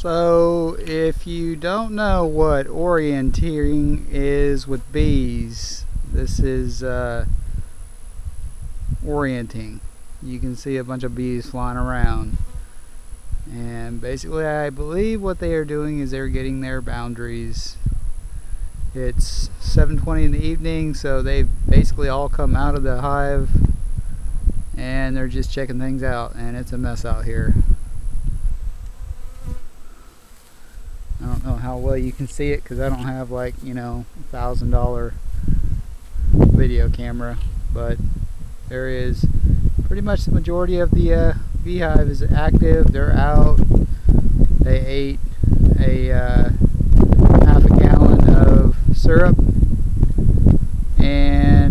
So if you don't know what orienteering is with bees, this is orienting. You can see a bunch of bees flying around, and basically I believe what they are doing is they're getting their boundaries. It's 7:20 in the evening, so they've basically all come out of the hive and they're just checking things out, and it's a mess out here. I don't know how well you can see it because I don't have, like, you know, $1,000 video camera, but there is pretty much the majority of the beehive is active. They're out. They ate a half a gallon of syrup, and